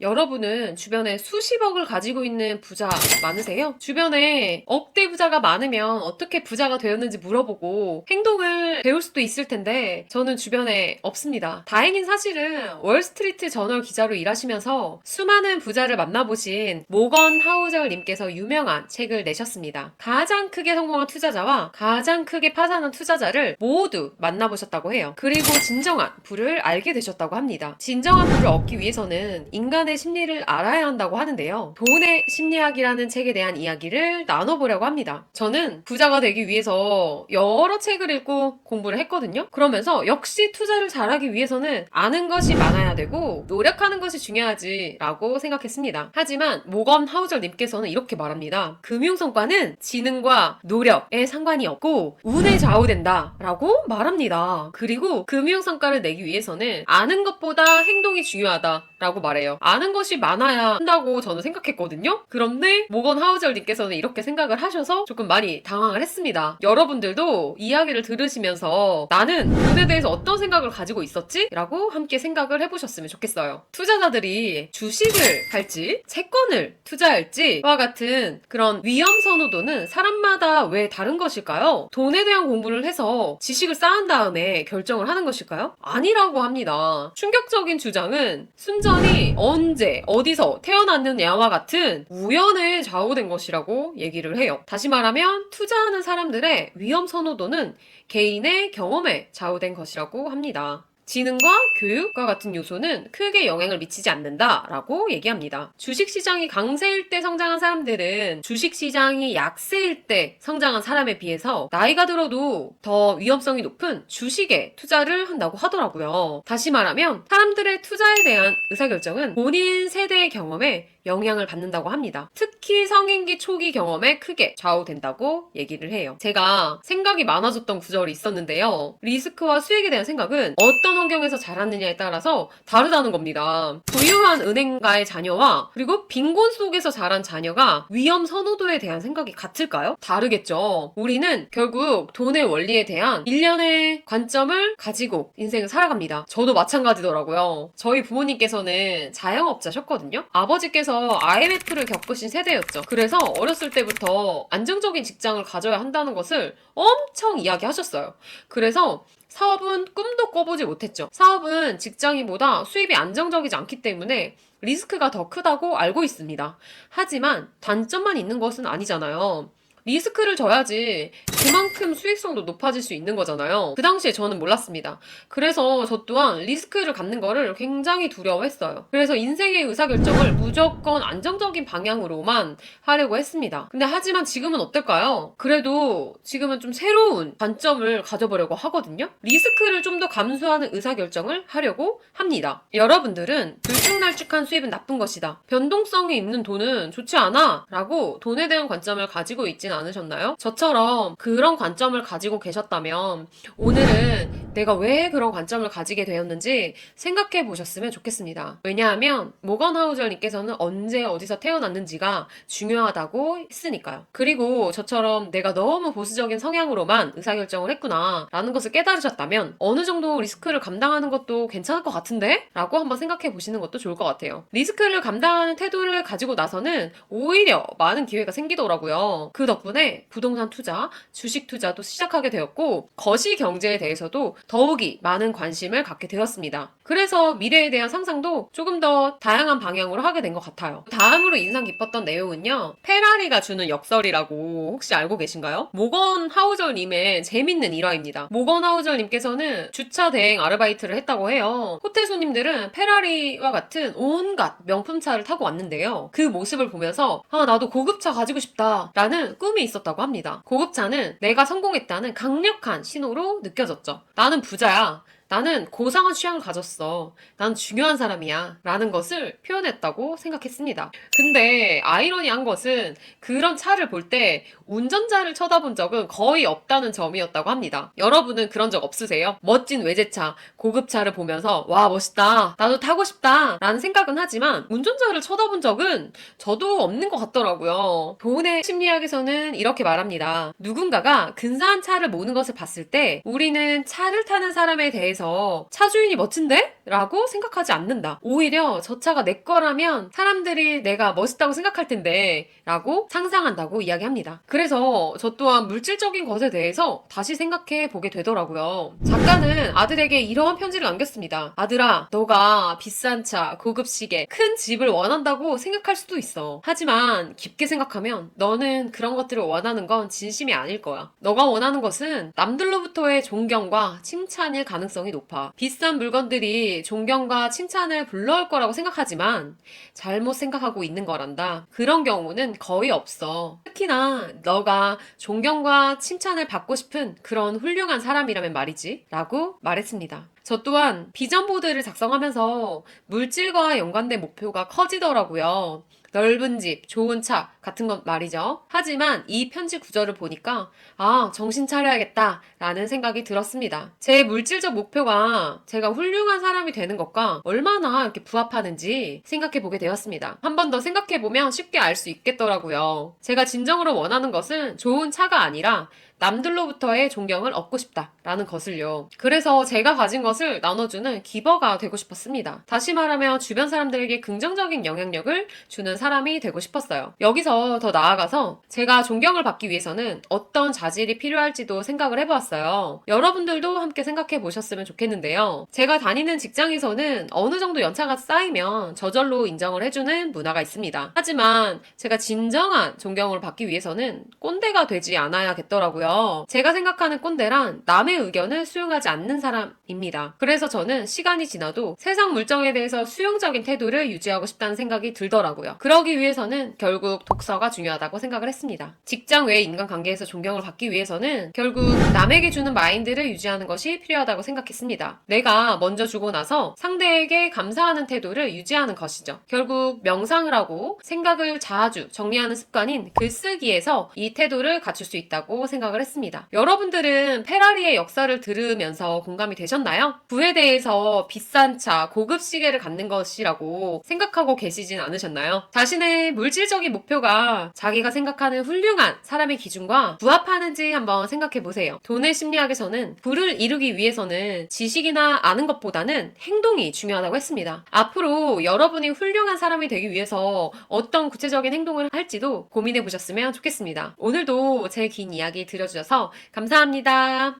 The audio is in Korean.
여러분은 주변에 수십억을 가지고 있는 부자 많으세요? 주변에 억대 부자가 많으면 어떻게 부자가 되었는지 물어보고 행동을 배울 수도 있을 텐데 저는 주변에 없습니다. 다행인 사실은 월스트리트 저널 기자로 일하시면서 수많은 부자를 만나보신 모건 하우젤님께서 유명한 책을 내셨습니다. 가장 크게 성공한 투자자와 가장 크게 파산한 투자자를 모두 만나보셨다고 해요. 그리고 진정한 부를 알게 되셨다고 합니다. 진정한 부를 얻기 위해서는 인간의 심리를 알아야 한다고 하는데요. 돈의 심리학이라는 책에 대한 이야기를 나눠보려고 합니다. 저는 부자가 되기 위해서 여러 책을 읽고 공부를 했거든요. 그러면서 역시 투자를 잘하기 위해서는 아는 것이 많아야 되고 노력하는 것이 중요하지 라고 생각했습니다. 하지만 모건 하우젤님께서는 이렇게 말합니다. 금융성과는 지능과 노력에 상관이 없고 운에 좌우된다 라고 말합니다. 그리고 금융성과를 내기 위해서는 아는 것보다 행동이 중요하다 라고 말해요. 아는 것이 많아야 한다고 저는 생각했거든요. 그런데 모건 하우젤님께서는 이렇게 생각을 하셔서 조금 많이 당황을 했습니다. 여러분들도 이야기를 들으시면서 나는 돈에 대해서 어떤 생각을 가지고 있었지? 라고 함께 생각을 해보셨으면 좋겠어요. 투자자들이 주식을 할지 채권을 투자할지와 같은 그런 위험 선호도는 사람마다 왜 다른 것일까요? 돈에 대한 공부를 해서 지식을 쌓은 다음에 결정을 하는 것일까요? 아니라고 합니다. 충격적인 주장은 순전히 언제 어디서 태어났느냐와 같은 우연에 좌우된 것이라고 얘기를 해요. 다시 말하면 투자하는 사람들의 위험 선호도는 개인의 경험에 좌우된 것이라고 합니다. 지능과 교육과 같은 요소는 크게 영향을 미치지 않는다라고 얘기합니다. 주식시장이 강세일 때 성장한 사람들은 주식시장이 약세일 때 성장한 사람에 비해서 나이가 들어도 더 위험성이 높은 주식에 투자를 한다고 하더라고요. 다시 말하면 사람들의 투자에 대한 의사결정은 본인 세대의 경험에 영향을 받는다고 합니다. 특히 성인기 초기 경험에 크게 좌우된다고 얘기를 해요. 제가 생각이 많아졌던 구절이 있었는데요. 리스크와 수익에 대한 생각은 어떤 환경에서 자랐느냐에 따라서 다르다는 겁니다. 부유한 은행가의 자녀와 그리고 빈곤 속에서 자란 자녀가 위험 선호도에 대한 생각이 같을까요? 다르겠죠. 우리는 결국 돈의 원리에 대한 일련의 관점을 가지고 인생을 살아갑니다. 저도 마찬가지더라고요. 저희 부모님께서는 자영업자셨거든요. 아버지께서 IMF를 겪으신 세대였죠. 그래서 어렸을 때부터 안정적인 직장을 가져야 한다는 것을 엄청 이야기하셨어요. 그래서 사업은 꿈도 꿔보지 못했죠. 사업은 직장인보다 수입이 안정적이지 않기 때문에 리스크가 더 크다고 알고 있습니다. 하지만 단점만 있는 것은 아니잖아요. 리스크를 져야지 그만큼 수익성도 높아질 수 있는 거잖아요. 그 당시에 저는 몰랐습니다. 그래서 저 또한 리스크를 갖는 거를 굉장히 두려워했어요. 그래서 인생의 의사결정을 무조건 안정적인 방향으로만 하려고 했습니다. 근데 하지만 지금은 어떨까요? 그래도 지금은 좀 새로운 관점을 가져보려고 하거든요. 리스크를 좀 더 감수하는 의사결정을 하려고 합니다. 여러분들은 들쭉날쭉한 수입은 나쁜 것이다. 변동성이 있는 돈은 좋지 않아. 라고 돈에 대한 관점을 가지고 있진 않으셨나요? 저처럼 그런 관점을 가지고 계셨다면 오늘은 내가 왜 그런 관점을 가지게 되었는지 생각해 보셨으면 좋겠습니다. 왜냐하면 모건 하우젤님께서는 언제 어디서 태어났는지가 중요하다고 했으니까요. 그리고 저처럼 내가 너무 보수적인 성향으로만 의사결정을 했구나 라는 것을 깨달으셨다면 어느 정도 리스크를 감당하는 것도 괜찮을 것 같은데? 라고 한번 생각해 보시는 것도 좋을 것 같아요. 리스크를 감당하는 태도를 가지고 나서는 오히려 많은 기회가 생기더라고요. 그 덕분에 부동산 투자, 주식 투자도 시작하게 되었고 거시 경제에 대해서도 더욱이 많은 관심을 갖게 되었습니다. 그래서 미래에 대한 상상도 조금 더 다양한 방향으로 하게 된 것 같아요. 다음으로 인상 깊었던 내용은요. 페라리가 주는 역설이라고 혹시 알고 계신가요? 모건 하우젤님의 재밌는 일화입니다. 모건 하우젤님께서는 주차 대행 아르바이트를 했다고 해요. 호텔 손님들은 페라리와 같은 온갖 명품차를 타고 왔는데요. 그 모습을 보면서 나도 고급차 가지고 싶다 라는 꿈이 있었다고 합니다. 고급차는 내가 성공했다는 강력한 신호로 느껴졌죠. 나는 부자야. 나는 고상한 취향을 가졌어. 난 중요한 사람이야. 라는 것을 표현했다고 생각했습니다. 근데 아이러니한 것은 그런 차를 볼 때 운전자를 쳐다본 적은 거의 없다는 점이었다고 합니다. 여러분은 그런 적 없으세요? 멋진 외제차, 고급차를 보면서 와 멋있다. 나도 타고 싶다. 라는 생각은 하지만 운전자를 쳐다본 적은 저도 없는 것 같더라고요. 돈의 심리학에서는 이렇게 말합니다. 누군가가 근사한 차를 모는 것을 봤을 때 우리는 차를 타는 사람에 대해서 대해서 차 주인이 멋진데? 라고 생각하지 않는다. 오히려 저 차가 내 거라면 사람들이 내가 멋있다고 생각할 텐데 라고 상상한다고 이야기합니다. 그래서 저 또한 물질적인 것에 대해서 다시 생각해 보게 되더라고요. 작가는 아들에게 이러한 편지를 남겼습니다. 아들아, 너가 비싼 차, 고급 시계, 큰 집을 원한다고 생각할 수도 있어. 하지만 깊게 생각하면 너는 그런 것들을 원하는 건 진심이 아닐 거야. 너가 원하는 것은 남들로부터의 존경과 칭찬일 가능성이 높아. 비싼 물건들이 존경과 칭찬을 불러올 거라고 생각하지만 잘못 생각하고 있는 거란다. 그런 경우는 거의 없어. 특히나 너가 존경과 칭찬을 받고 싶은 그런 훌륭한 사람이라면 말이지. 라고 말했습니다. 저 또한 비전 보드를 작성하면서 물질과 연관된 목표가 커지더라고요. 넓은 집, 좋은 차 같은 것 말이죠. 하지만 이 편지 구절을 보니까 정신 차려야겠다 라는 생각이 들었습니다. 제 물질적 목표가 제가 훌륭한 사람이 되는 것과 얼마나 이렇게 부합하는지 생각해 보게 되었습니다. 한 번 더 생각해 보면 쉽게 알 수 있겠더라고요. 제가 진정으로 원하는 것은 좋은 차가 아니라 남들로부터의 존경을 얻고 싶다라는 것을요. 그래서 제가 가진 것을 나눠주는 기버가 되고 싶었습니다. 다시 말하면 주변 사람들에게 긍정적인 영향력을 주는 사람이 되고 싶었어요. 여기서 더 나아가서 제가 존경을 받기 위해서는 어떤 자질이 필요할지도 생각을 해보았어요. 여러분들도 함께 생각해 보셨으면 좋겠는데요. 제가 다니는 직장에서는 어느 정도 연차가 쌓이면 저절로 인정을 해주는 문화가 있습니다. 하지만 제가 진정한 존경을 받기 위해서는 꼰대가 되지 않아야겠더라고요. 제가 생각하는 꼰대란 남의 의견을 수용하지 않는 사람입니다. 그래서 저는 시간이 지나도 세상 물정에 대해서 수용적인 태도를 유지하고 싶다는 생각이 들더라고요. 그러기 위해서는 결국 독서가 중요하다고 생각을 했습니다. 직장 외 인간관계에서 존경을 받기 위해서는 결국 남에게 주는 마인드를 유지하는 것이 필요하다고 생각했습니다. 내가 먼저 주고 나서 상대에게 감사하는 태도를 유지하는 것이죠. 결국 명상을 하고 생각을 자주 정리하는 습관인 글쓰기에서 이 태도를 갖출 수 있다고 생각을 했습니다. 여러분들은 페라리의 역사를 들으면서 공감이 되셨나요? 부에 대해서 비싼 차, 고급 시계를 갖는 것이라고 생각하고 계시진 않으셨나요? 자신의 물질적인 목표가 자기가 생각하는 훌륭한 사람의 기준과 부합하는지 한번 생각해 보세요. 돈의 심리학에서는 부를 이루기 위해서는 지식이나 아는 것보다는 행동이 중요하다고 했습니다. 앞으로 여러분이 훌륭한 사람이 되기 위해서 어떤 구체적인 행동을 할지도 고민해 보셨으면 좋겠습니다. 오늘도 제 긴 이야기 들어주셔서 감사합니다.